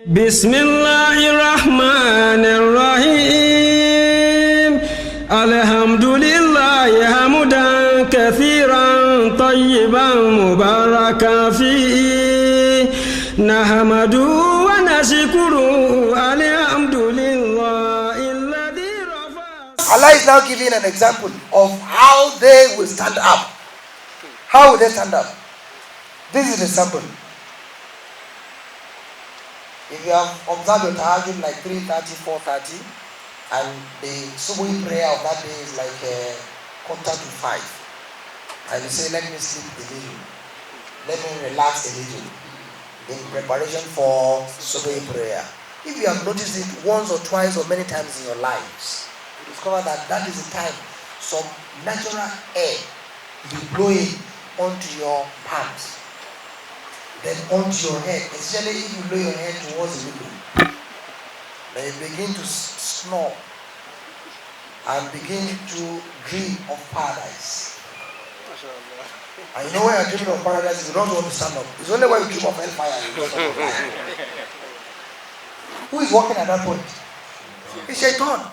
Bismillahirrahmanirrahim. Alhamdulillahi hamdan kathiran tayyiban mubarakan fihi. Nahmadu wa nashkuru alhamdulillahi alladhi rafa. Allah is now giving an example of how they will stand up. How will they stand up? This is the sample. If you have observed your tahajjud like 3:30, 4:30, and the subuhi prayer of that day is like 4:45, and you say, let me sleep a little, let me relax a little, in preparation for subuhi prayer. If you have noticed it once or twice or many times in your lives, you discover that that is the time some natural air will be blowing onto your palms, then onto your head, especially if you lay your head towards the window. Then you begin to snore and begin to dream of paradise. And you know when you're dreaming of paradise, you don't want to stand up. It's only when you dream of hellfire you don't stand up. Who is walking at that point? It's Shaitan.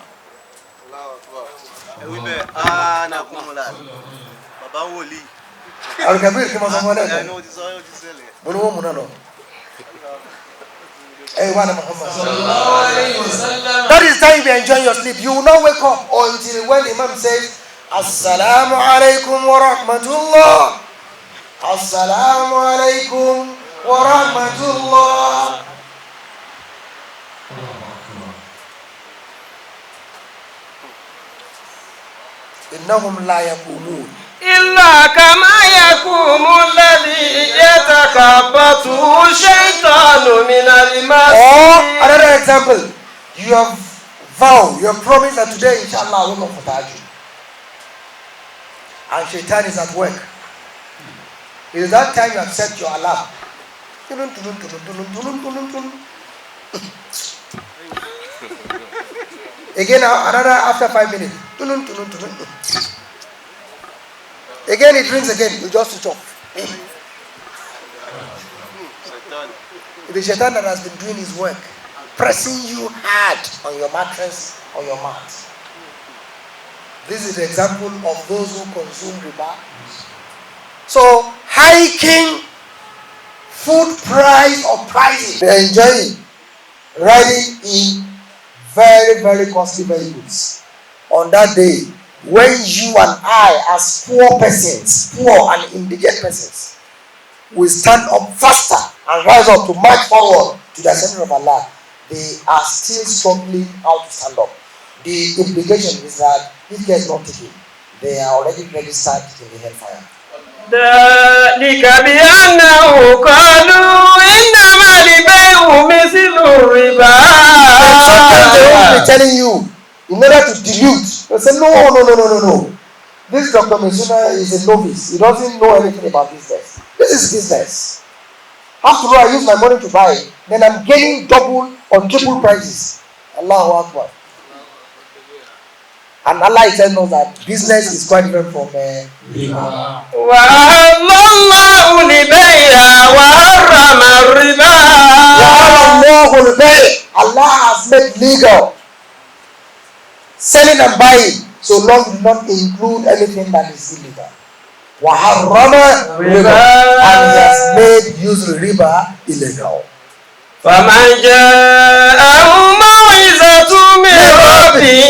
That is time you enjoy your sleep. You will not wake up until when Imam says, Assalamu alaikum wa rahmatullah. Assalamu alaikum wa rahmatullah. Innahum la yaqumun Illa kama yakumu alladhi yatakabbathu shaytanu min al-mas. Or another example, you have vowed, you have promised that today inshallah I will go for tahajjud, and shaitan is at work. It is that time you have set your alarm. Again, another after 5 minutes. Again it rings again, you just switch off. It is Shaitan that has been doing his work, pressing you hard on your mattress or your mat. This is the example of those who consume riba. So, hiking food price or prices. They are enjoying riding in very, very costly vehicles. On that day, when you and I, as poor persons, poor and indigent persons, will stand up faster and rise up to march forward to the assembly of Allah, they are still struggling how to stand up. The implication is that if they are not taken, they are already registered in the hellfire. ذلك بأنه قالوا إنما البيع مثل الربا. Sometimes they will be telling you, in order to dilute, they say, no. This Dr. Mesuna is a novice. He doesn't know anything about business. This is business. After all, I use my money to buy, then I'm getting double or triple prices. Allahu Akbar. And Allah is telling us that business is quite different from riba. Allah has made legal selling and buying, so long do not include anything that is illegal. وَحَرَّمَ riba, and he has made usury riba illegal. فَمَنْ جَاءَهُ مَوْعِظَةٌ مِنْ رَبِّهِ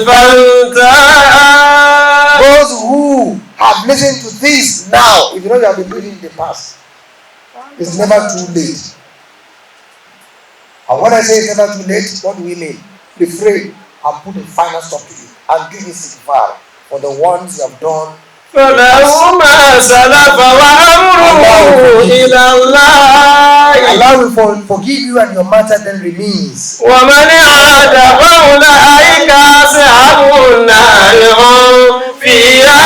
فَانْتَهَى. Those who have listened to this now, if you know you have been doing it in the past, it's never too late. And when I say it's never too late, what do we mean? Refrain and put a final stop to it and give it istighfar for the ones you have done. فَلَهُ مَا سَلَفَ وَأَمْرُهُ إِلَى اللَّهِ. Allah will forgive you and your matter then remains. وَمَنْ عَادَ فَأُولَٰئِكَ أَصْحَابُ النَّارِ هُمْ فِيهَا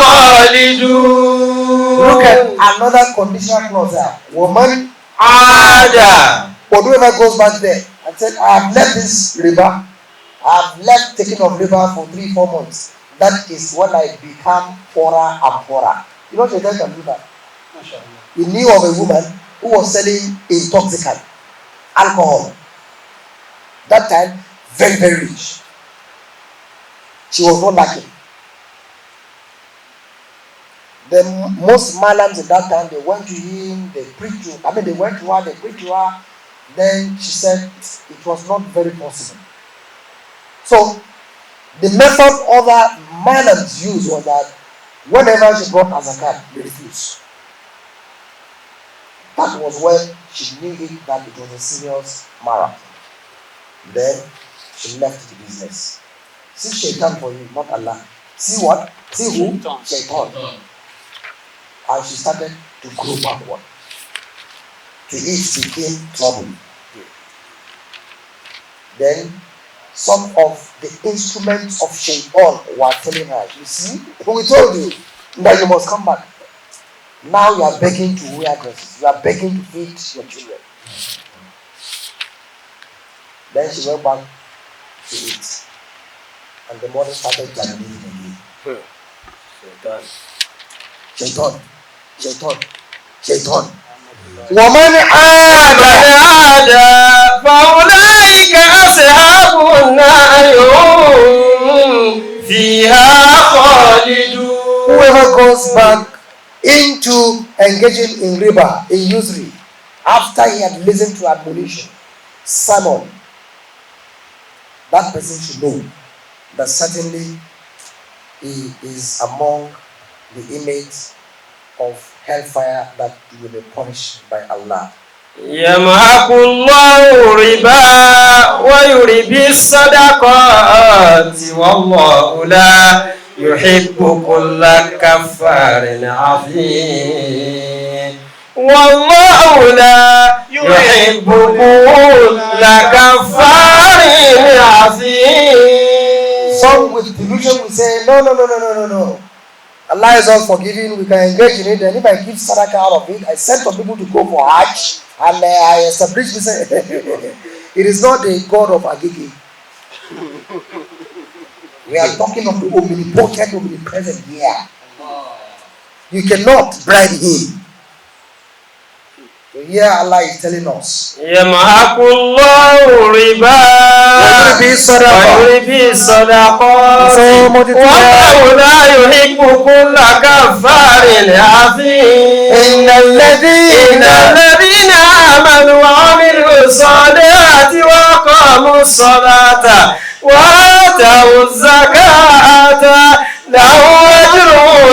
خَالِدُونَ. Look at another conditional clause there. Woman عَادَ. But whoever goes back there and said, I have left this riba, I have left taking of riba for 3-4 months. That is when I become poorer and poorer. You know, Shaitan can do that. He knew of a woman who was selling intoxicant. alcohol. That time, very, very rich. She was not lucky. The most malams in that time, they went to him, they preached to her, they went to her, they preached to her. Then she said it was not very possible. So, the method other malams used was that whenever she brought a zakat, they refused. That was when she knew it that it was a serious matter. Then she left the business. See shaitan for you, not Allah. See what? See who? Shaitan. And she started to grow backward. To it became trouble. Then some of the instruments of shaitan were telling her, you see, we told you that you must come back. Now you are begging to wear dresses. You are begging to feed your children. Then she went back to it. And the mother started germinating again. Shaitan. ومن عاد فأولئك أصحاب النار هم فيها خالدون. Whoever goes back into engaging in riba, in usury, after he had listened to admonition, sermon, that person should know that certainly he is among the inmates of hellfire that will be punished by Allah. يمحق الله الربا ويربي الصدقات والله لا يحب كل كفار عظيم. والله لا يحب كل كفار عظيم. Some with delusion will say, no. Allah is all forgiving, we can engage in it, and if I give sadaqah out of it, I send some people to go for Hajj, and I establish this. It is not the God of Agigi. We are talking of the omnipotent, omnipresent here. You cannot bribe him. So here Allah is telling us, يمحق الله الربا ويربي الصدقات والله لا يحب كل كفار عظيم. إن الذين آمنوا وعملوا الصالحات وأقاموا الصلاة وآتوا الزكاة لهم أجر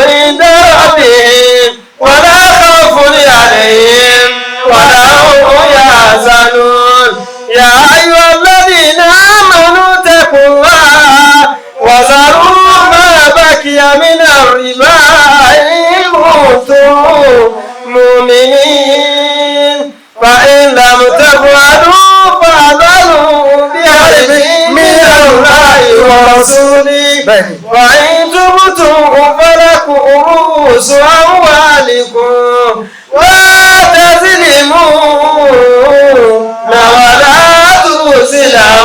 عند ربهم ولا خوف عليهم ولا هم يحزنون. يا أيها الذين آمنوا اتقوا الله وذروا ما بقي من الربا إن كنتم مؤمنين فإن لم تفعلوا فاعلموا بحرب من الله ورسوله وإن تبتم فلكم رؤوس أموالكم ولا تظلمون ولا تظلمون.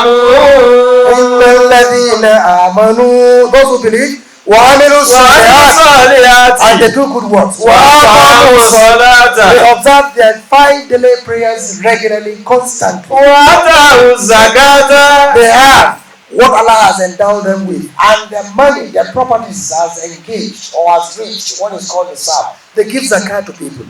إن الذين آمنوا, those who believe, وعملوا الصالحات, and they do good works, وأقاموا الصلاة, they observe their 5 daily prayers regularly, constantly, وآتوا الزكاة, they have what Allah has endowed them with, and their money, their properties has engaged or has reached what is called the nisab. They give zakat to people.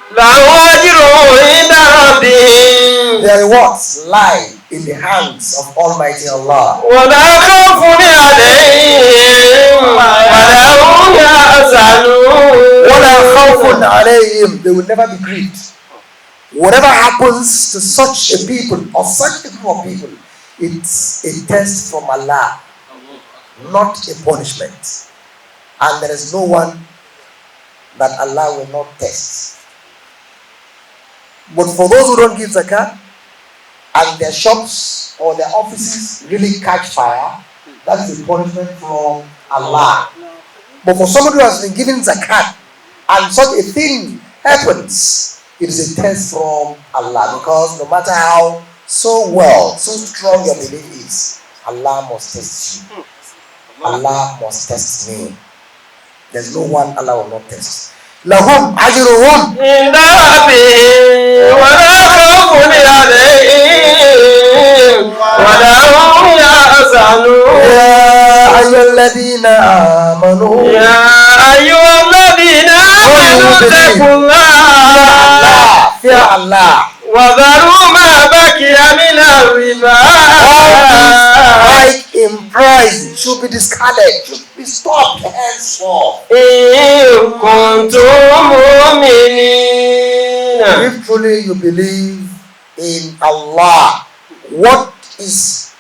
لهم أجر عند ربهم. Their rewards lie in the hands of Almighty Allah. ولا خوف عليهم ولا هم يحزنون. ولا خوف عليهم, they will never be grieved. Whatever happens to such a people or such a group of people, it's a test from Allah, not a punishment. And there is no one that Allah will not test. But for those who don't give zakat and their shops or their offices really catch fire, that is a punishment from Allah. But for somebody who has been given zakat and such a thing happens, it is a test from Allah, because no matter how so strong your belief is, Allah must test you. Allah must test me. There's no one Allah will not test. Lahum ajruhum عند ربهم ولا خوف عليهم آمنوا يا أيها الذين آمنوا اتقوا الله fear Allah. وذروا ما بقي من الربا All these hike in price should be discarded, should be stopped henceforth. إن كنتم مؤمنين. If truly you believe in Allah, what is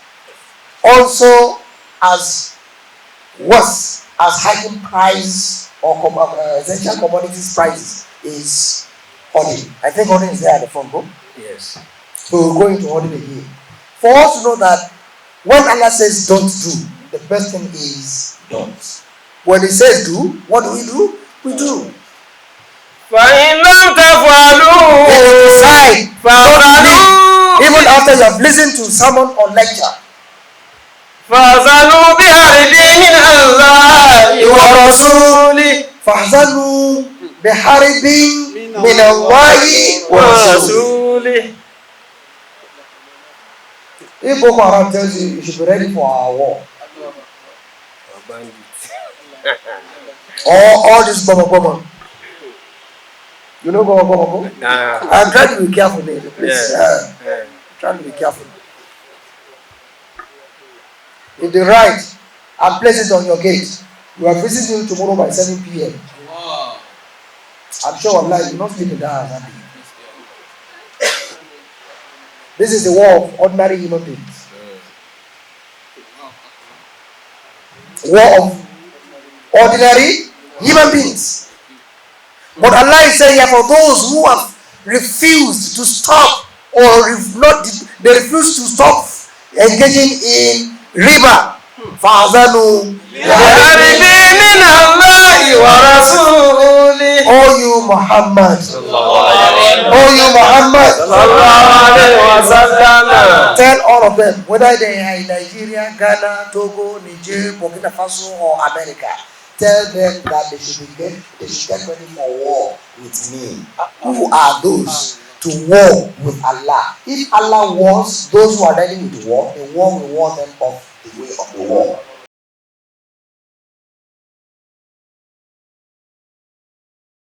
also as worse as hiking price or essential commodities prices is hoarding. I think hoarding is there at the front book. Yes. So we'll go into hoarding again. For us to know that when Allah says don't do, the best thing is don't. When He says do, what do? We do. فإن لم تفعلوا Decide. فاعلموا Even after you have listened to sermon or lecture. فاعلموا بحرب من الله ورسوله فاحذروا بحرب من الله ورسوله. If Boko Haram tells you should be ready for our war, or all this bomb, you know bomb. I'm trying to be careful there. Please, trying to be careful. If they write and place it on your gate, we are visiting you tomorrow by 7 p.m. Wow. I'm sure Allah you will not sleep in that house. This is the war of ordinary human beings. War of ordinary human beings. But Allah is saying, for those who have refused to stop or they refuse to stop engaging in riba, فَأَذَنُوا بحرب من الله ورسوله. Oh you Muhammad, tell all of them, whether they are in Nigeria, Ghana, Togo, Niger, Burkina Faso or America, tell them that they should get ready for war with me. Who are those to war with Allah? If Allah wars those who are ready with war, the war will warn them of the way of the war.